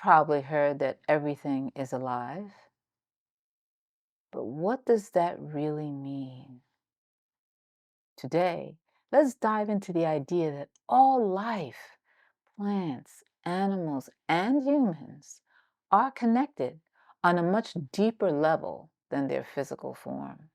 probably heard that everything is alive, but what does that really mean? Today, let's dive into the idea that all life, plants, animals, and humans, are connected on a much deeper level than their physical form.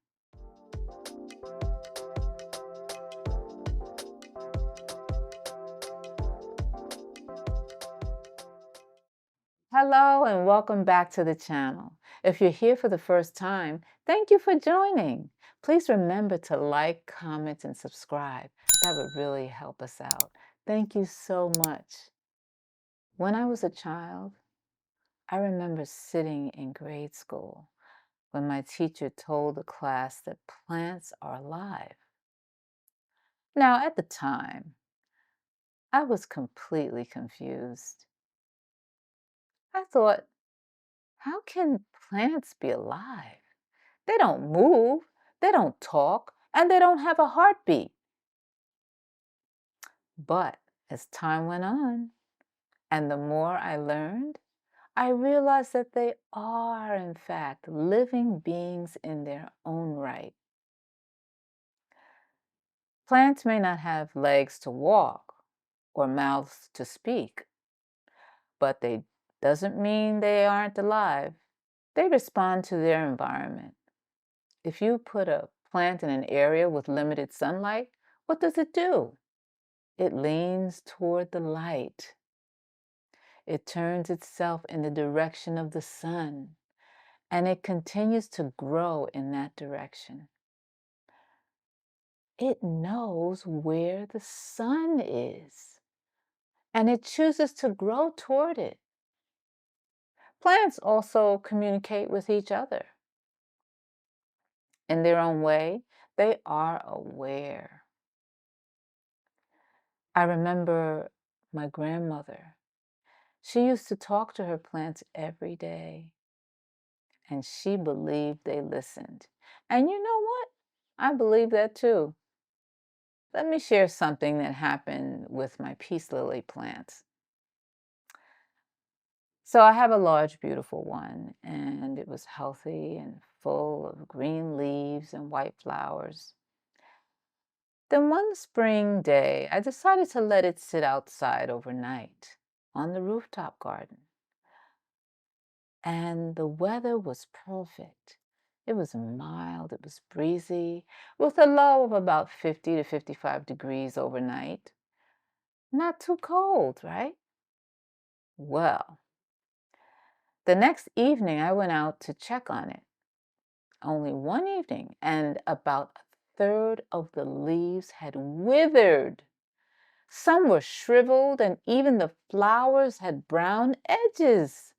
Hello and welcome back to the channel. If you're here for the first time, thank you for joining. Please remember to like, comment, and subscribe. That would really help us out. Thank you so much. When I was a child, I remember sitting in grade school when my teacher told the class that plants are alive. Now, at the time, I was completely confused. I thought, how can plants be alive? They don't move, they don't talk, and they don't have a heartbeat. But as time went on, and the more I learned, I realized that they are, in fact, living beings in their own right. Plants may not have legs to walk or mouths to speak, but they doesn't mean they aren't alive. They respond to their environment. If you put a plant in an area with limited sunlight, what does it do? It leans toward the light. It turns itself in the direction of the sun, and it continues to grow in that direction. It knows where the sun is, and it chooses to grow toward it. Plants also communicate with each other. In their own way, they are aware. I remember my grandmother. She used to talk to her plants every day, and she believed they listened. And you know what? I believe that too. Let me share something that happened with my peace lily plants. So I have a large, beautiful one, and it was healthy and full of green leaves and white flowers. Then one spring day, I decided to let it sit outside overnight on the rooftop garden. And the weather was perfect. It was mild, it was breezy, with a low of about 50 to 55 degrees overnight. Not too cold, right? Well, the next evening I went out to check on it. Only one evening, and about a third of the leaves had withered. Some were shriveled, and even the flowers had brown edges.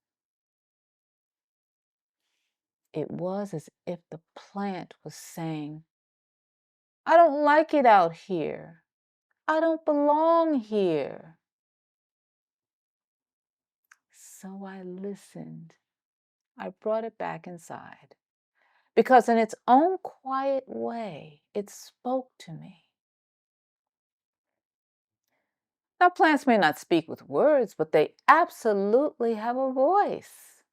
It was as if the plant was saying, I don't like it out here. I don't belong here. So I listened. I brought it back inside because, in its own quiet way, it spoke to me. Now, plants may not speak with words, but they absolutely have a voice.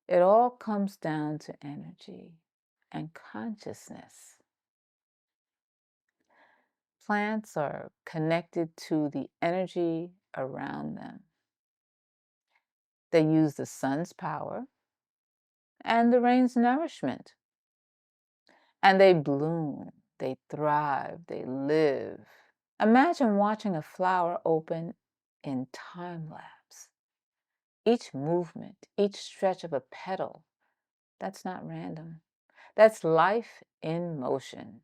It all comes down to energy and consciousness. Plants are connected to the energy around them. They use the sun's power and the rain's nourishment. And they bloom, they thrive, they live. Imagine watching a flower open in time lapse. Each movement, each stretch of a petal, that's not random. That's life in motion.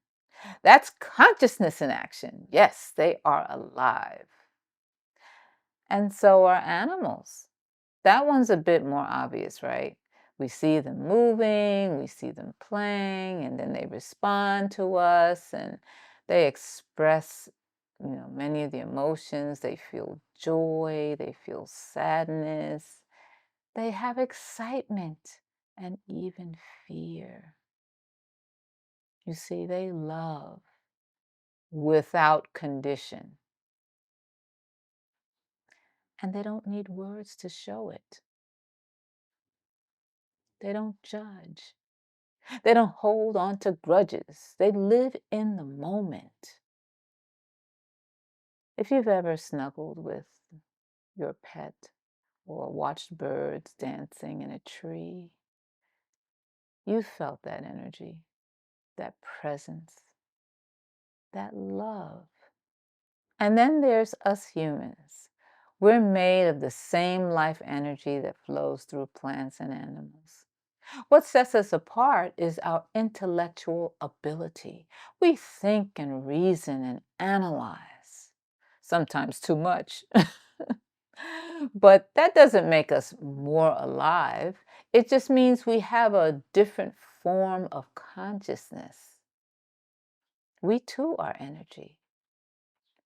That's consciousness in action. Yes, they are alive. And so are animals. That one's a bit more obvious, right? We see them moving, we see them playing, and then they respond to us and they express, many of the emotions. They feel joy, they feel sadness, they have excitement and even fear. You see, they love without condition. And they don't need words to show it. They don't judge. They don't hold on to grudges. They live in the moment. If you've ever snuggled with your pet or watched birds dancing in a tree, you felt that energy, that presence, that love. And then there's us humans. We're made of the same life energy that flows through plants and animals. What sets us apart is our intellectual ability. We think and reason and analyze, sometimes too much. But that doesn't make us more alive. It just means we have a different form of consciousness. We too are energy.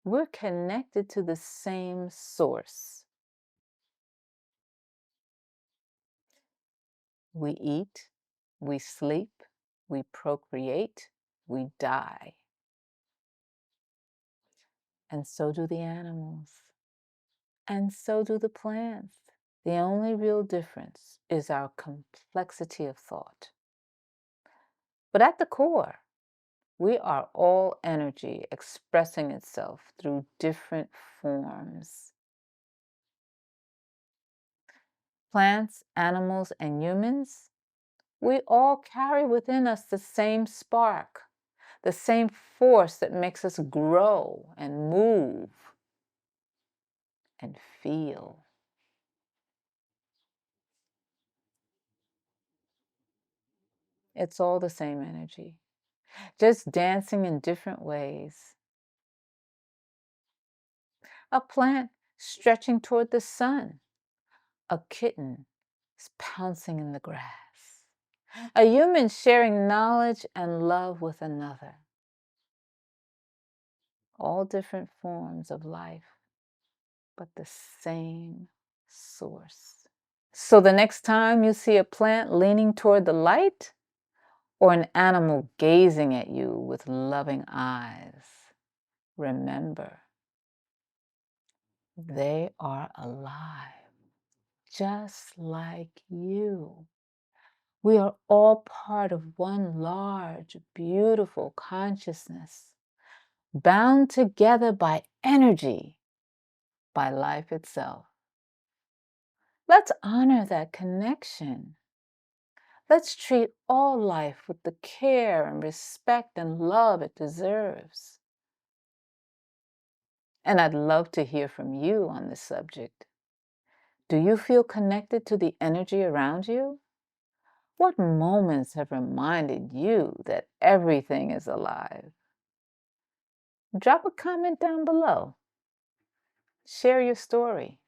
We're connected to the same source. We eat, we sleep, we procreate, we die. And so do the animals. And so do the plants. The only real difference is our complexity of thought. But at the core, we are all energy expressing itself through different forms. Plants, animals, and humans, we all carry within us the same spark, the same force that makes us grow and move and feel. It's all the same energy, just dancing in different ways. A plant stretching toward the sun, a kitten is pouncing in the grass, a human sharing knowledge and love with another. All different forms of life, but the same source. So the next time you see a plant leaning toward the light or an animal gazing at you with loving eyes, remember, they are alive, just like you. We are all part of one large, beautiful consciousness, bound together by energy, by life itself. Let's honor that connection. Let's treat all life with the care and respect and love it deserves. And I'd love to hear from you on this subject. Do you feel connected to the energy around you? What moments have reminded you that everything is alive? Drop a comment down below. Share your story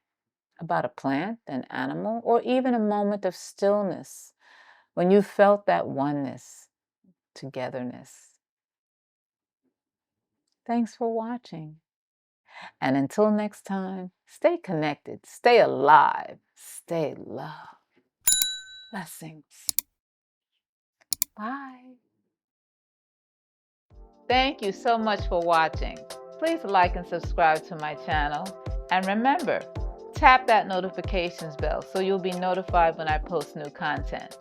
about a plant, an animal, or even a moment of stillness when you felt that oneness, togetherness. Thanks for watching. And until next time, stay connected, stay alive, stay loved. Blessings. Bye. Thank you so much for watching. Please like and subscribe to my channel. And remember, tap that notifications bell so you'll be notified when I post new content.